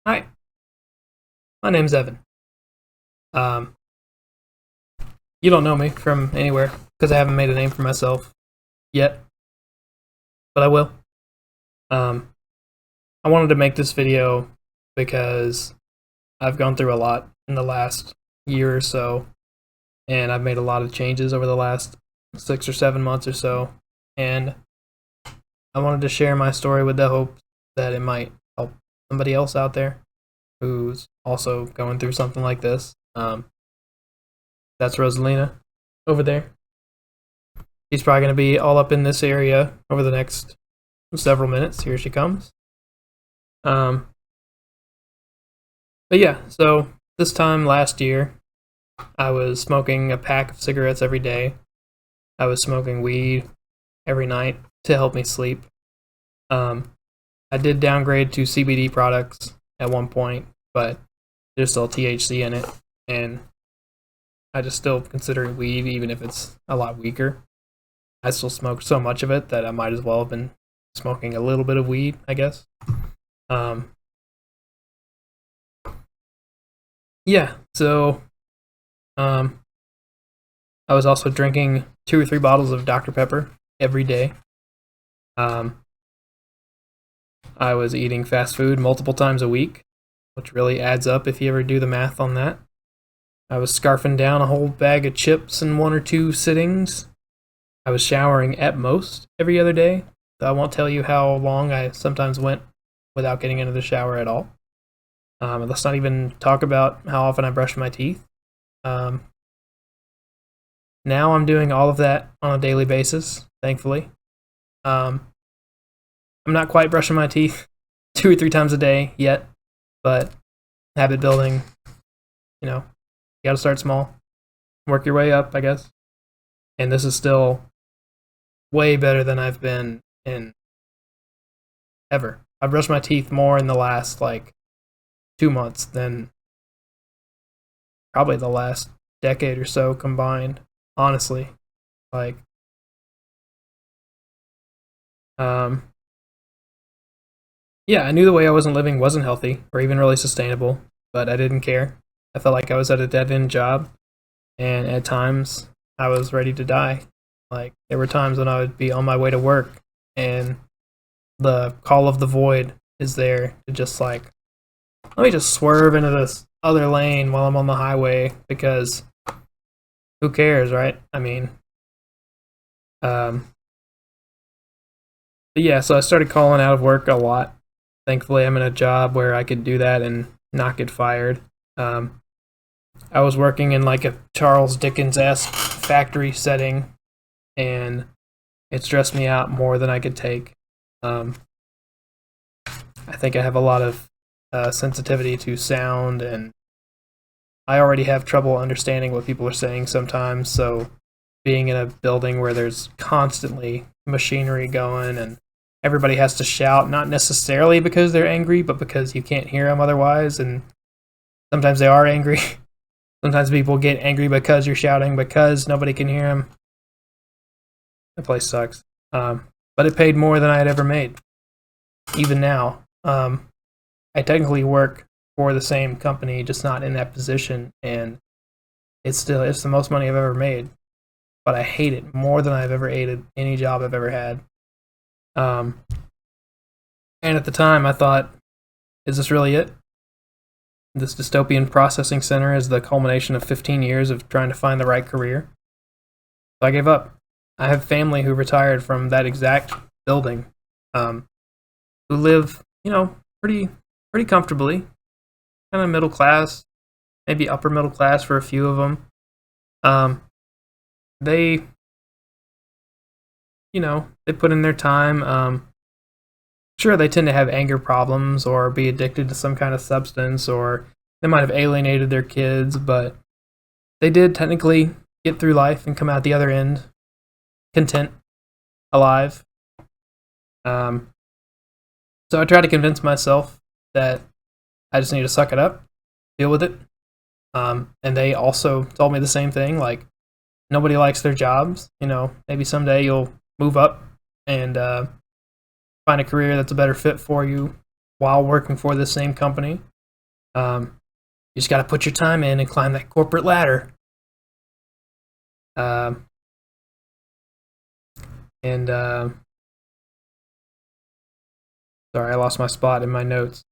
Hi, my name's Evan. Um, you don't know me from anywhere because I haven't made a name for myself yet, but I will. Um, I wanted to make this video because I've gone through a lot in the last year or so, and I've made a lot of changes over the last 6 or 7 months or so, and I wanted to share my story with the hope that it might help somebody else out there who's also going through something like this. That's Rosalina over there. She's probably going to be all up in this area over the next several minutes. Here she comes. Um, but yeah, so this time last year, I was smoking a pack of cigarettes every day. I was smoking weed every night to help me sleep. Um, I did downgrade to CBD products at one point, but there's still THC in it, and I just still consider it weed, even if it's a lot weaker. I still smoke so much of it that I might as well have been smoking a little bit of weed, I guess. Um, yeah, so um, I was also drinking 2 or 3 bottles of Dr. Pepper every day. Um, I was eating fast food multiple times a week, which really adds up if you ever do the math on that. I was scarfing down a whole bag of chips in 1 or 2 sittings. I was showering at most every other day. I won't tell you how long I sometimes went without getting into the shower at all. Let's not even talk about how often I brush my teeth. Um, Now I'm doing all of that on a daily basis, thankfully. Um, I'm not quite brushing my teeth 2 or 3 times a day yet, but habit building, you gotta start small, work your way up, I guess. And this is still way better than I've been in ever. I've brushed my teeth more in the last like 2 months than probably the last decade or so combined, honestly. Like, um, yeah, I knew the way I wasn't living wasn't healthy or even really sustainable, but I didn't care. I felt like I was at a dead end job, and at times I was ready to die. Like, there were times when I would be on my way to work, and the call of the void is there to just like, let me just swerve into this other lane while I'm on the highway because who cares, right? I mean, um, but yeah, so I started calling out of work a lot. Thankfully, I'm in a job where I could do that and not get fired. Um, I was working in like a Charles Dickens esque factory setting, and it stressed me out more than I could take. Um, I think I have a lot of sensitivity to sound, and I already have trouble understanding what people are saying sometimes. So, being in a building where there's constantly machinery going and everybody has to shout, not necessarily because they're angry, but because you can't hear them otherwise, and sometimes they are angry. Sometimes people get angry because you're shouting because nobody can hear them. The place sucks. But it paid more than I had ever made. Even now, I technically work for the same company, just not in that position, and it's the most money I've ever made. But I hate it more than I've ever hated any job I've ever had. Um, and at the time, I thought, is this really it? This dystopian processing center is the culmination of 15 years of trying to find the right career. So I gave up. I have family who retired from that exact building, um, who live, pretty comfortably, kind of middle class, maybe upper middle class for a few of them. Um, they, they put in their time. Sure, they tend to have anger problems or be addicted to some kind of substance, or they might have alienated their kids, but they did technically get through life and come out the other end content, alive. Um, so I try to convince myself that I just need to suck it up, deal with it. And they also told me the same thing. Like, nobody likes their jobs. Maybe someday you'll move up and find a career that's a better fit for you while working for the same company. You just got to put your time in and climb that corporate ladder. Um, and sorry, I lost my spot in my notes.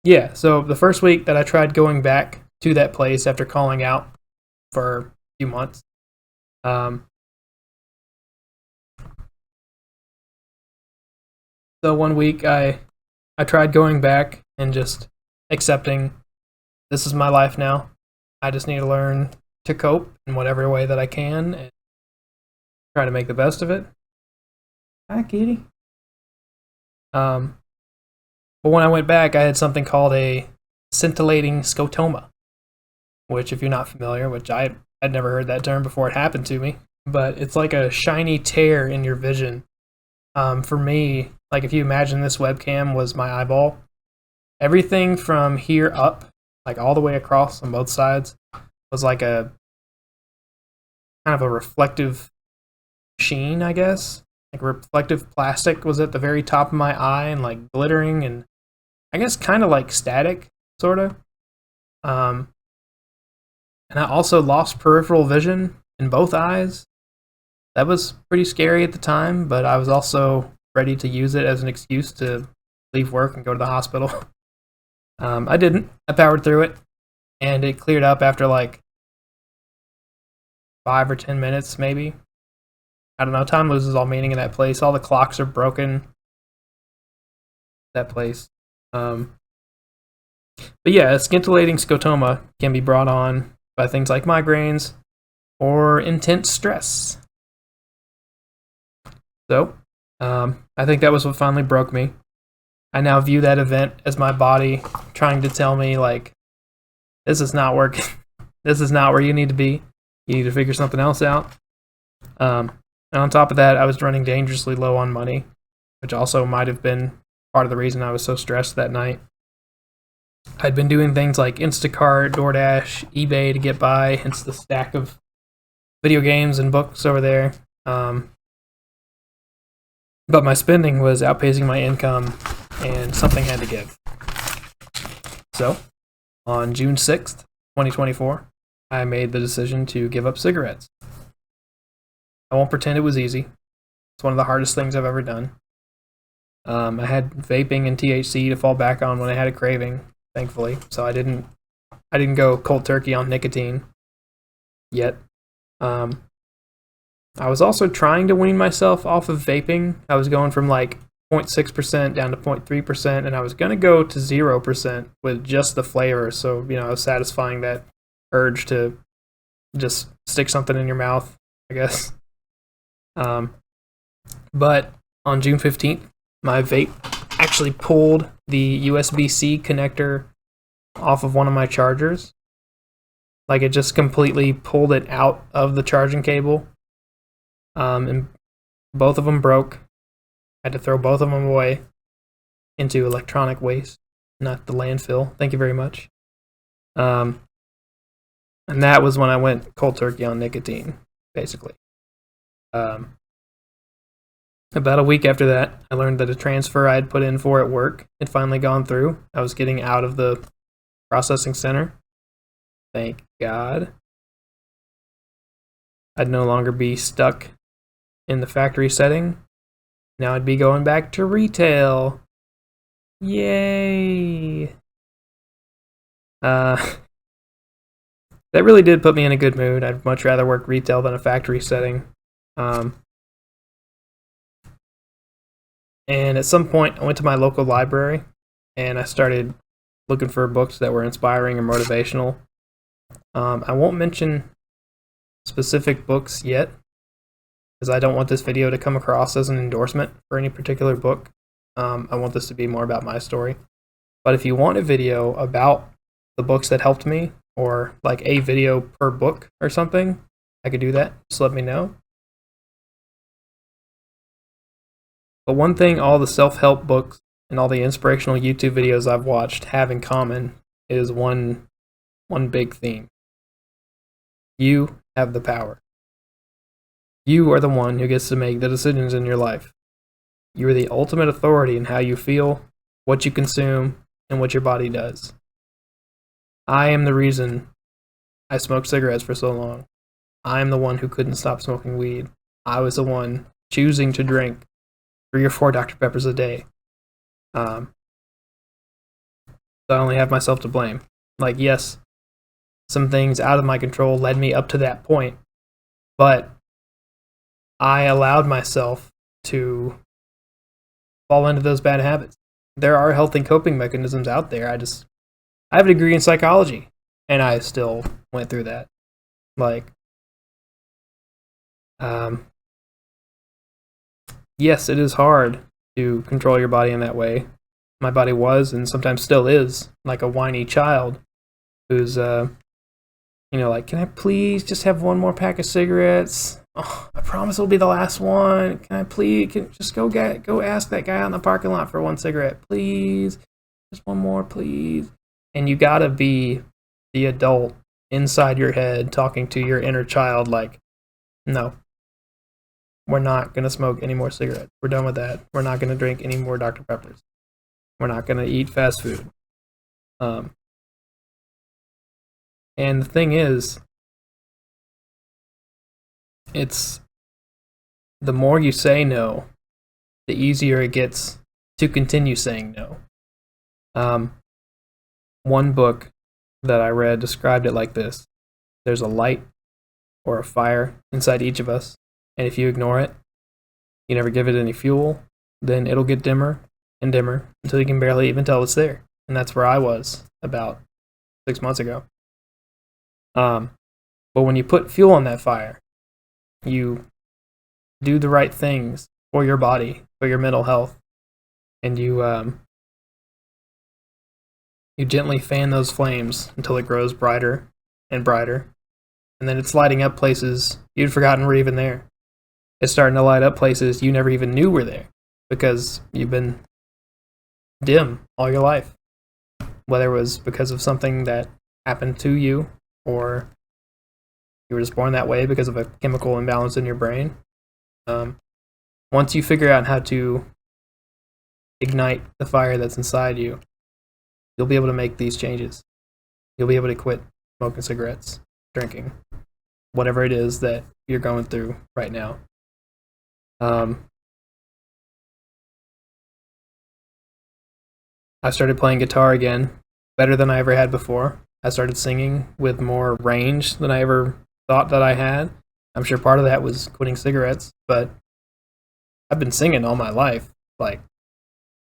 Yeah, so the first week that I tried going back to that place after calling out for a few months, um, so one week I tried going back and just accepting this is my life now. I just need to learn to cope in whatever way that I can and try to make the best of it. Hi, kitty. But when I went back, I had something called a scintillating scotoma, which, if you're not familiar, which I had never heard that term before it happened to me, but it's like a shiny tear in your vision. For me, like if you imagine this webcam was my eyeball, everything from here up, like all the way across on both sides, was like a kind of a reflective sheen, I guess. Like reflective plastic was at the very top of my eye and like glittering and I guess kind of like static, sort of. Um, and I also lost peripheral vision in both eyes. That was pretty scary at the time, but I was also ready to use it as an excuse to leave work and go to the hospital. I didn't. I powered through it, and it cleared up after like 5 or 10 minutes, maybe. I don't know. Time loses all meaning in that place. All the clocks are broken. That place. But yeah, a scintillating scotoma can be brought on by things like migraines or intense stress. So, I think that was what finally broke me. I now view that event as my body trying to tell me, like, this is not working. This is not where you need to be. You need to figure something else out. And on top of that, I was running dangerously low on money, which also might have been part of the reason I was so stressed that night. I'd been doing things like Instacart, DoorDash, eBay to get by, hence the stack of video games and books over there. But my spending was outpacing my income, and something had to give. So, on June 6th, 2024, I made the decision to give up cigarettes. I won't pretend it was easy. It's one of the hardest things I've ever done. I had vaping and THC to fall back on when I had a craving, thankfully. So I didn't go cold turkey on nicotine yet. I was also trying to wean myself off of vaping. I was going from like 0.6% down to 0.3%, and I was going to go to 0% with just the flavor. So, I was satisfying that urge to just stick something in your mouth, I guess. But on June 15th, my vape actually pulled the USB-C connector off of one of my chargers. Like it just completely pulled it out of the charging cable. And both of them broke. I had to throw both of them away into electronic waste, not the landfill. Thank you very much. And that was when I went cold turkey on nicotine, basically. About a week after that, I learned that a transfer I had put in for at work had finally gone through. I was getting out of the processing center. Thank God. I'd no longer be stuck in the factory setting. Now I'd be going back to retail. Yay! That really did put me in a good mood. I'd much rather work retail than a factory setting. And at some point, I went to my local library and I started looking for books that were inspiring or motivational. I won't mention specific books yet, because I don't want this video to come across as an endorsement for any particular book. I want this to be more about my story. But if you want a video about the books that helped me, or like a video per book or something, I could do that. Just let me know. But one thing all the self-help books and all the inspirational YouTube videos I've watched have in common is one big theme. You have the power. You are the one who gets to make the decisions in your life. You are the ultimate authority in how you feel, what you consume, and what your body does. I am the reason I smoked cigarettes for so long. I am the one who couldn't stop smoking weed. I was the one choosing to drink 3 or 4 Dr. Peppers a day. So I only have myself to blame. Like, yes, some things out of my control led me up to that point, but I allowed myself to fall into those bad habits. There are healthy coping mechanisms out there. I have a degree in psychology, and I still went through that. Like, yes, it is hard to control your body in that way. My body was, and sometimes still is, like a whiny child who's, like, can I please just have one more pack of cigarettes? Oh, I promise it'll be the last one. Can I please, just go ask that guy out in the parking lot for one cigarette, please? Just one more, please. And you gotta be the adult inside your head talking to your inner child like, no, we're not gonna smoke any more cigarettes. We're done with that. We're not gonna drink any more Dr. Peppers. We're not gonna eat fast food. And the thing is, it's the more you say no, the easier it gets to continue saying no. One book that I read described it like this: there's a light or a fire inside each of us, and if you ignore it, you never give it any fuel, then it'll get dimmer and dimmer until you can barely even tell it's there. And that's where I was about 6 months ago. But when you put fuel on that fire, you do the right things for your body, for your mental health, and you gently fan those flames until it grows brighter and brighter, and then it's lighting up places you'd forgotten were even there. It's starting to light up places you never even knew were there because you've been dim all your life, whether it was because of something that happened to you or you were just born that way because of a chemical imbalance in your brain. Once you figure out how to ignite the fire that's inside you, you'll be able to make these changes. You'll be able to quit smoking cigarettes, drinking, whatever it is that you're going through right now. I started playing guitar again, better than I ever had before. I started singing with more range than I ever thought that I had. I'm sure part of that was quitting cigarettes, but I've been singing all my life, like,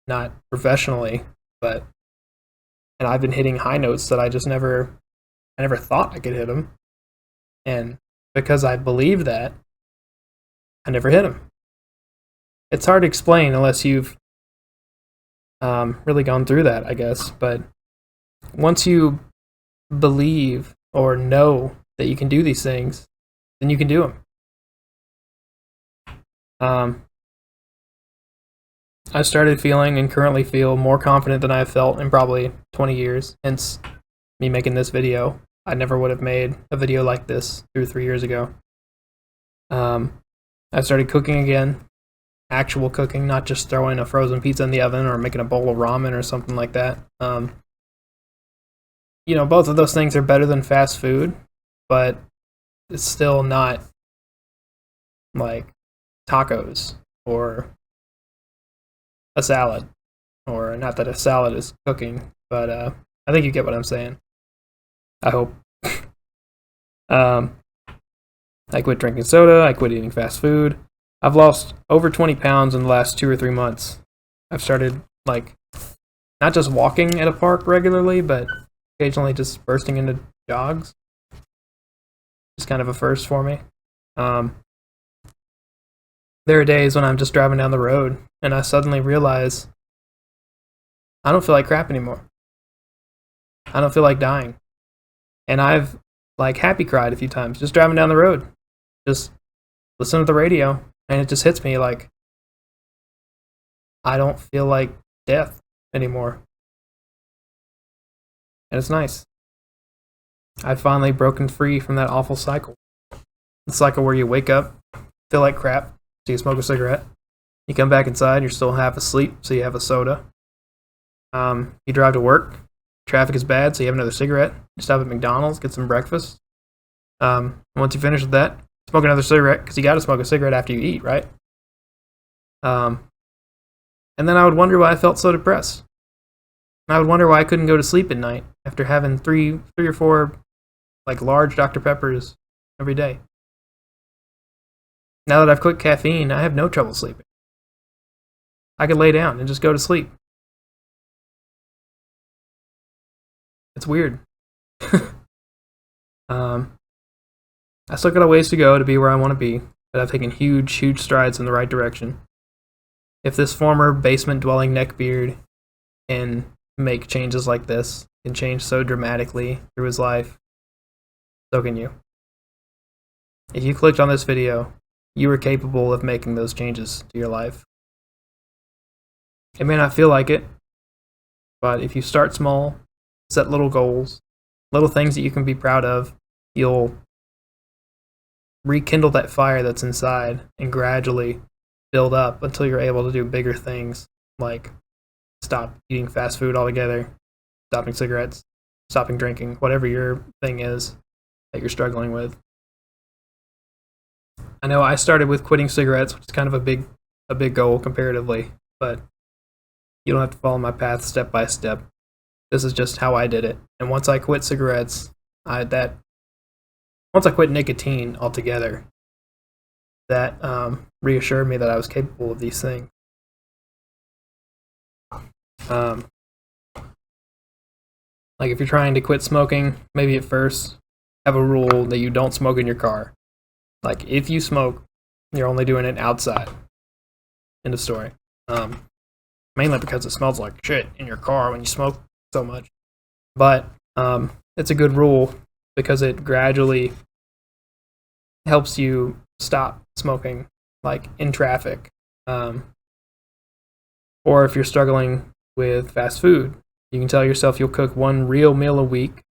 not professionally, but, and I've been hitting high notes that I never thought I could hit them. And because I believed that, I never hit them. It's hard to explain unless you've really gone through that, I guess. But once you believe or know that you can do these things, then you can do them. I started feeling and currently feel more confident than I have felt in probably 20 years, hence me making this video. I never would have made a video like this 2 or 3 years ago. I started cooking again, actual cooking, not just throwing a frozen pizza in the oven or making a bowl of ramen or something like that. Both of those things are better than fast food, but it's still not like tacos or a salad, or not that a salad is cooking, but I think you get what I'm saying. I hope. I quit drinking soda. I quit eating fast food. I've lost over 20 pounds in the last 2 or 3 months. I've started, not just walking at a park regularly, but occasionally just bursting into jogs. It's kind of a first for me. There are days when I'm just driving down the road and I suddenly realize I don't feel like crap anymore. I don't feel like dying. And I've happy cried a few times just driving down the road. Just listen to the radio and it just hits me like I don't feel like death anymore. And it's nice. I've finally broken free from that awful cycle. The cycle where you wake up, feel like crap, so you smoke a cigarette. You come back inside, you're still half asleep, so you have a soda. You drive to work, traffic is bad, so you have another cigarette. You stop at McDonald's, get some breakfast. Once you finish with that, smoke another cigarette, because you got to smoke a cigarette after you eat, right? And then I would wonder why I felt so depressed. And I would wonder why I couldn't go to sleep at night after having three or four like large Dr. Peppers every day. Now that I've quit caffeine, I have no trouble sleeping. I could lay down and just go to sleep. It's weird. I still got a ways to go to be where I want to be, but I've taken huge strides in the right direction. If this former basement-dwelling neckbeard can make changes like this, can change so dramatically through his life, so can you. If you clicked on this video, you are capable of making those changes to your life. It may not feel like it, but if you start small, set little goals, little things that you can be proud of, you'll rekindle that fire that's inside and gradually build up until you're able to do bigger things like stop eating fast food altogether, stopping cigarettes, stopping drinking, whatever your thing is that you're struggling with. I know I started with quitting cigarettes, which is kind of a big goal comparatively, but you don't have to follow my path step by step. This is just how I did it. And once I quit cigarettes, once I quit nicotine altogether, that reassured me that I was capable of these things. Like if you're trying to quit smoking, maybe at first have a rule that you don't smoke in your car. Like if you smoke, you're only doing it outside. End of story. Mainly because it smells like shit in your car when you smoke so much. But it's a good rule because it gradually helps you stop smoking, like in traffic. Or if you're struggling with fast food, you can tell yourself you'll cook one real meal a week.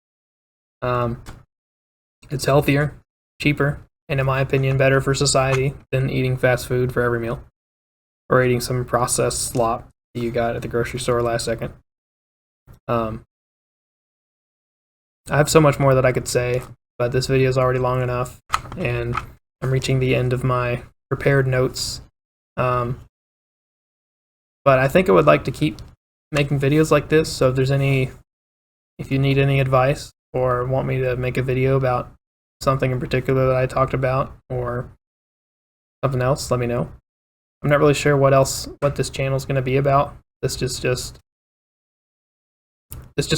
It's healthier, cheaper, and in my opinion, better for society than eating fast food for every meal. Or eating some processed slop that you got at the grocery store last second. I have so much more that I could say, but this video is already long enough, and I'm reaching the end of my prepared notes. But I think I would like to keep making videos like this, so if you need any advice or want me to make a video about something in particular that I talked about or something else, let me know. I'm not really sure what this channel is going to be about. This just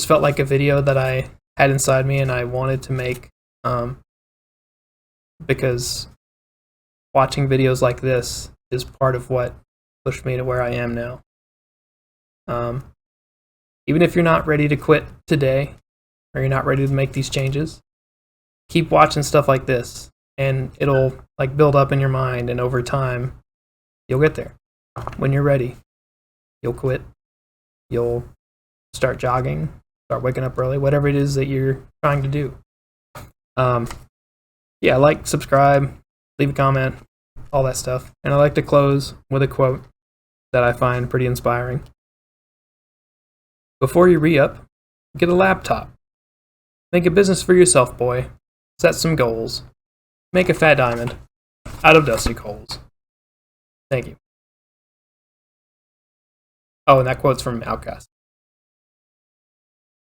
felt like a video that I had inside me and I wanted to make, because watching videos like this is part of what pushed me to where I am now. Even if you're not ready to quit today, or you're not ready to make these changes, keep watching stuff like this, and it'll like build up in your mind, and over time, you'll get there. When you're ready, you'll quit. You'll start jogging, start waking up early, whatever it is that you're trying to do. Yeah, like, subscribe, leave a comment, all that stuff. And I like to close with a quote that I find pretty inspiring. Before you re-up, get a laptop. Make a business for yourself, boy. Set some goals. Make a fat diamond out of dusty coals. Thank you. Oh, and that quote's from Outkast.